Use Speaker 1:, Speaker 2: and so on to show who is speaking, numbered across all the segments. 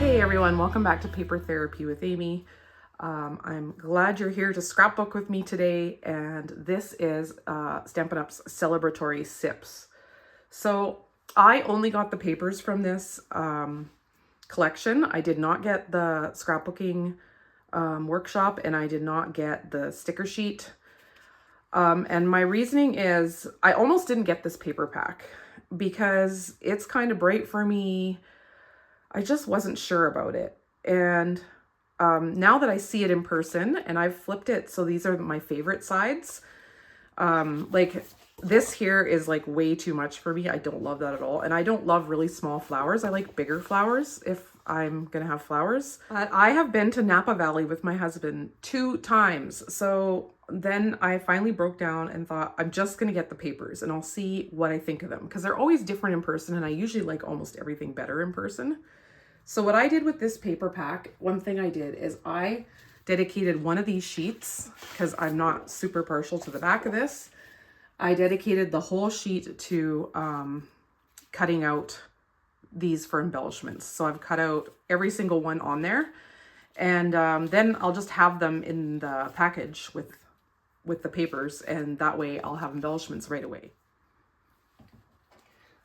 Speaker 1: Hey everyone, welcome back to Paper Therapy with Amy. I'm glad you're here to scrapbook with me today, and this is Stampin' Up's Celebratory Sips. So I only got the papers from this collection. I did not get the scrapbooking workshop, and I did not get the sticker sheet. And my reasoning is I almost didn't get this paper pack because it's kind of bright for me. I just wasn't sure about it. And now that I see it in person and I've flipped it, so these are my favorite sides. Like this here is like way too much for me. I don't love that at all. And I don't love really small flowers. I like bigger flowers if I'm gonna have flowers. I have been to Napa Valley with my husband 2 times. So then I finally broke down and thought, I'm just gonna get the papers and I'll see what I think of them, because they're always different in person and I usually like almost everything better in person. So what I did with this paper pack, one thing I did is I dedicated one of these sheets, because I'm not super partial to the back of this. I dedicated the whole sheet to cutting out these for embellishments. So I've cut out every single one on there. And then I'll just have them in the package with the papers, and that way I'll have embellishments right away.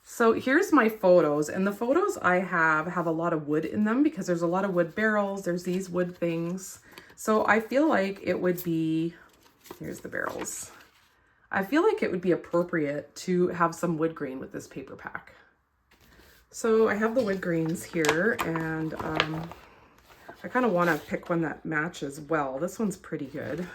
Speaker 1: So here's my photos, and the photos I have a lot of wood in them because there's a lot of wood barrels. There's these wood things. So I feel like it would be, here's the barrels. I feel like it would be appropriate to have some wood grain with this paper pack. So I have the wood grains here, and I kind of want to pick one that matches well. This one's pretty good.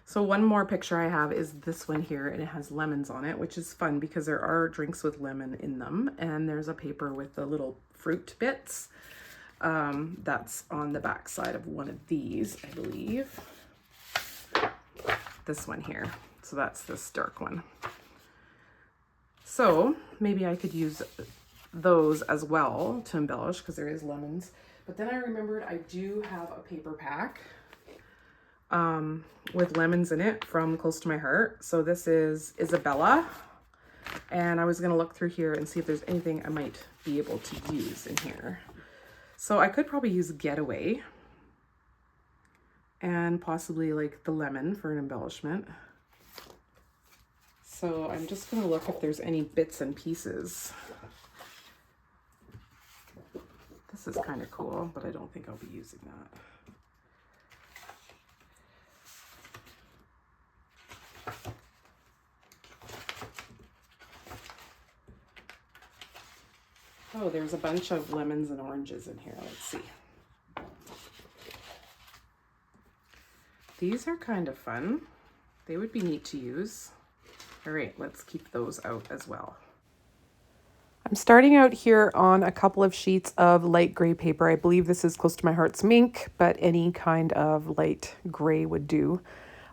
Speaker 1: So one more picture I have is this one here, and it has lemons on it, which is fun because there are drinks with lemon in them. And there's a paper with the little fruit bits. That's on the back side of one of these, I believe. This one here. So that's this dark one. So with I could use those as well to embellish because there is lemons. But then I remembered I do have a paper pack with lemons in it from Close to My Heart. So this is Isabella, and I was going to look through here and see if there's anything I might be able to use in here. So I could probably use Getaway and possibly like the lemon for an embellishment. So I'm just going to look if there's any bits and pieces. This is kind of cool, but I don't think I'll be using that. Oh, there's a bunch of lemons and oranges in here. Let's see. These are kind of fun. They would be neat to use. All right, let's keep those out as well. I'm starting out here on a couple of sheets of light gray paper. I believe this is Close to My Heart's mink, but any kind of light gray would do.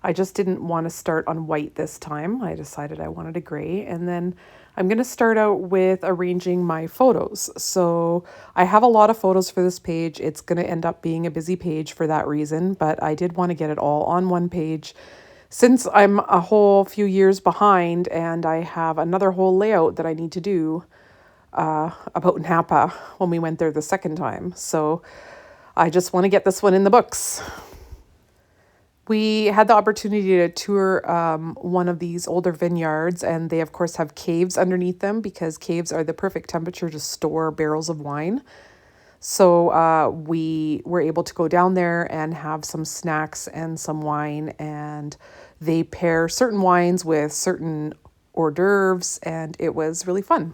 Speaker 1: I just didn't want to start on white this time. I decided I wanted a gray, and then I'm going to start out with arranging my photos. So I have a lot of photos for this page. It's going to end up being a busy page for that reason, but I did want to get it all on one page since I'm a whole few years behind and I have another whole layout that I need to do about Napa when we went there the second time. So I just want to get this one in the books. We had the opportunity to tour one of these older vineyards, and they of course have caves underneath them because caves are the perfect temperature to store barrels of wine. So we were able to go down there and have some snacks and some wine, and they pair certain wines with certain hors d'oeuvres, and it was really fun.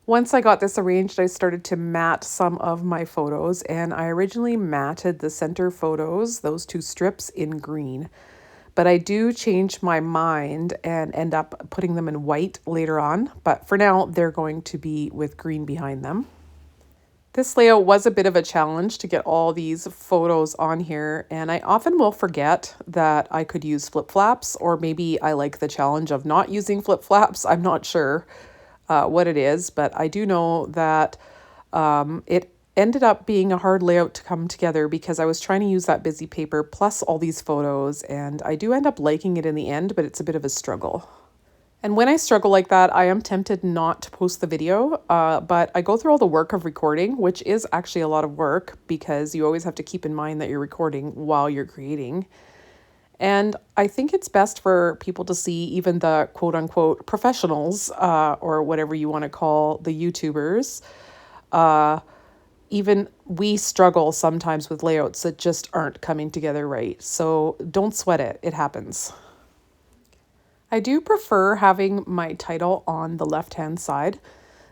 Speaker 1: Once I got this arranged, I started to matte some of my photos, and I originally matted the center photos, those 2 strips, in green. But I do change my mind and end up putting them in white later on, but for now they're going to be with green behind them. This layout was a bit of a challenge to get all these photos on here, and I often will forget that I could use flip-flaps, or maybe I like the challenge of not using flip-flaps. I'm not sure what it is, but I do know that it ended up being a hard layout to come together because I was trying to use that busy paper plus all these photos, and I do end up liking it in the end, but it's a bit of a struggle. And when I struggle like that, I am tempted not to post the video, but I go through all the work of recording, which is actually a lot of work because you always have to keep in mind that you're recording while you're creating. And I think it's best for people to see, even the quote unquote professionals, or whatever you want to call the YouTubers. Even we struggle sometimes with layouts that just aren't coming together right. So don't sweat it, it happens. I do prefer having my title on the left-hand side.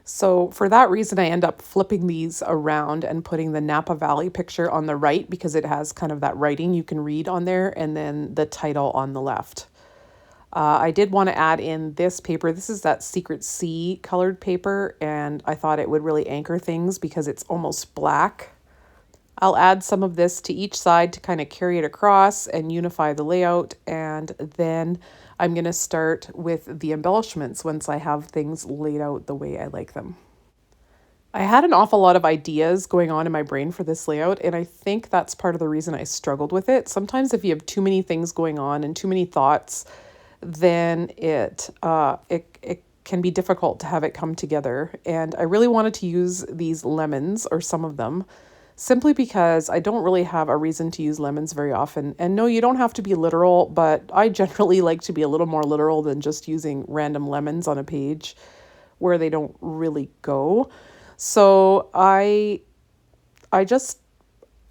Speaker 1: So for that reason, I end up flipping these around and putting the Napa Valley picture on the right because it has kind of that writing you can read on there, and then the title on the left. I did want to add in this paper. This is that Secret Sea colored paper, and I thought it would really anchor things because it's almost black. I'll add some of this to each side to kind of carry it across and unify the layout, and then I'm going to start with the embellishments once I have things laid out the way I like them. I had an awful lot of ideas going on in my brain for this layout, and I think that's part of the reason I struggled with it. Sometimes if you have too many things going on and too many thoughts, then it can be difficult to have it come together. And I really wanted to use these lemons, or some of them, simply because I don't really have a reason to use lemons very often. And no, you don't have to be literal, but I generally like to be a little more literal than just using random lemons on a page where they don't really go. So I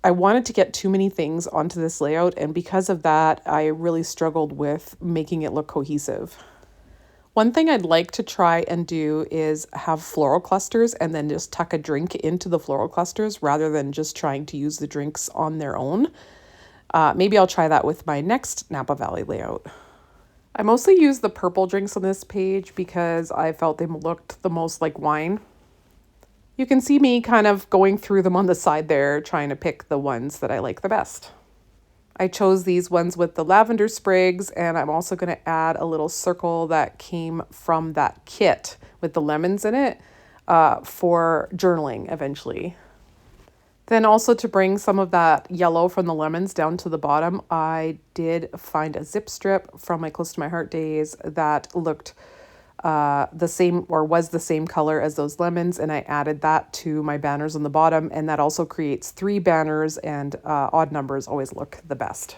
Speaker 1: wanted to get too many things onto this layout, and because of that, I really struggled with making it look cohesive. One thing I'd like to try and do is have floral clusters and then just tuck a drink into the floral clusters rather than just trying to use the drinks on their own. Maybe I'll try that with my next Napa Valley layout. I mostly use the purple drinks on this page because I felt they looked the most like wine. You can see me kind of going through them on the side there, trying to pick the ones that I like the best. I chose these ones with the lavender sprigs, and I'm also going to add a little circle that came from that kit with the lemons in it for journaling eventually. Then also to bring some of that yellow from the lemons down to the bottom, I did find a zip strip from my Close to My Heart days that looked the same, or was the same color as those lemons, and I added that to my banners on the bottom, and that also creates 3 banners, and odd numbers always look the best.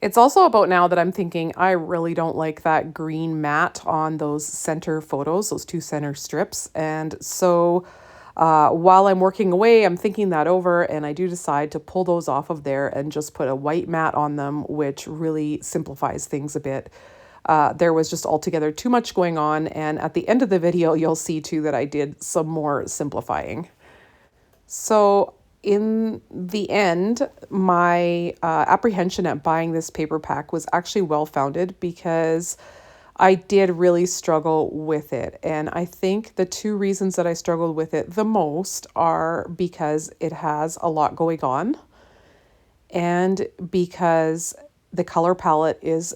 Speaker 1: It's also about now that I'm thinking I really don't like that green mat on those center photos, those 2 center strips, and so while I'm working away, I'm thinking that over, and I do decide to pull those off of there and just put a white mat on them, which really simplifies things a bit. There was just altogether too much going on, and at the end of the video, you'll see too that I did some more simplifying. So in the end, my apprehension at buying this paper pack was actually well-founded because I did really struggle with it. And I think the 2 reasons that I struggled with it the most are because it has a lot going on, and because the color palette is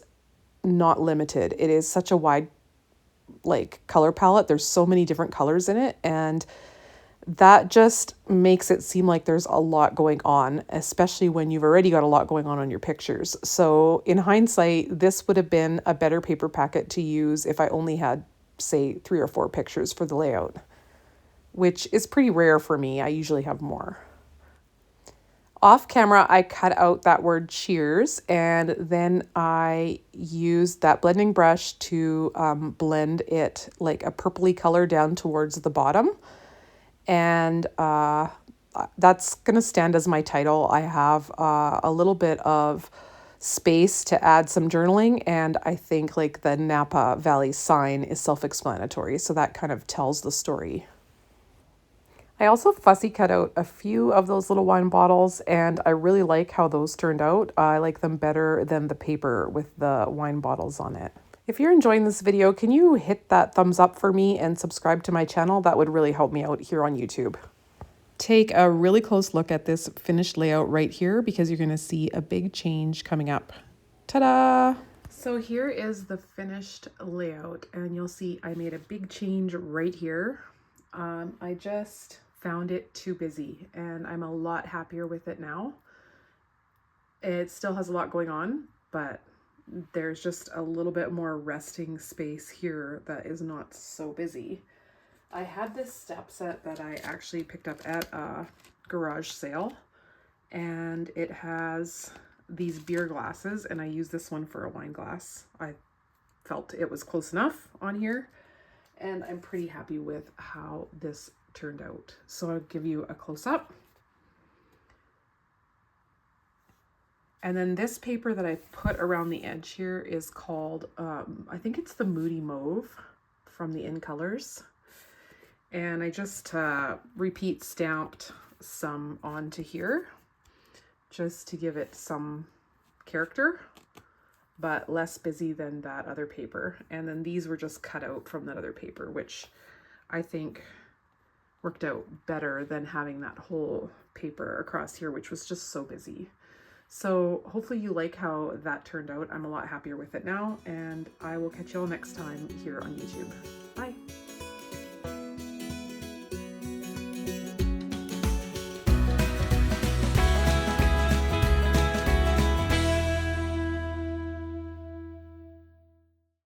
Speaker 1: not limited. It is such a wide color palette. There's so many different colors in it, and that just makes it seem like there's a lot going on, especially when you've already got a lot going on your pictures. So in hindsight, this would have been a better paper packet to use if I only had, say, 3 or 4 pictures for the layout, which is pretty rare for me. I usually have more. Off camera, I cut out that word cheers, and then I used that blending brush to blend it like a purpley color down towards the bottom. And that's going to stand as my title. I have a little bit of space to add some journaling, and I think like the Napa Valley sign is self-explanatory, so that kind of tells the story. I also fussy cut out a few of those little wine bottles, and I really like how those turned out. I like them better than the paper with the wine bottles on it. If you're enjoying this video, can you hit that thumbs up for me and subscribe to my channel? That would really help me out here on YouTube. Take a really close look at this finished layout right here because you're going to see a big change coming up. Ta-da! So here is the finished layout, and you'll see I made a big change right here. I just found it too busy, and I'm a lot happier with it now. It still has a lot going on, but there's just a little bit more resting space here that is not so busy. I had this step set that I actually picked up at a garage sale, and it has these beer glasses, and I use this one for a wine glass. I felt it was close enough on here, and I'm pretty happy with how this turned out. So I'll give you a close-up. And then this paper that I put around the edge here is called, I think it's the Moody Mauve from the In Colors. And I just repeat stamped some onto here just to give it some character, but less busy than that other paper. And then these were just cut out from that other paper, which I think worked out better than having that whole paper across here, which was just so busy. So hopefully you like how that turned out. I'm a lot happier with it now, and I will catch you all next time here on YouTube. Bye.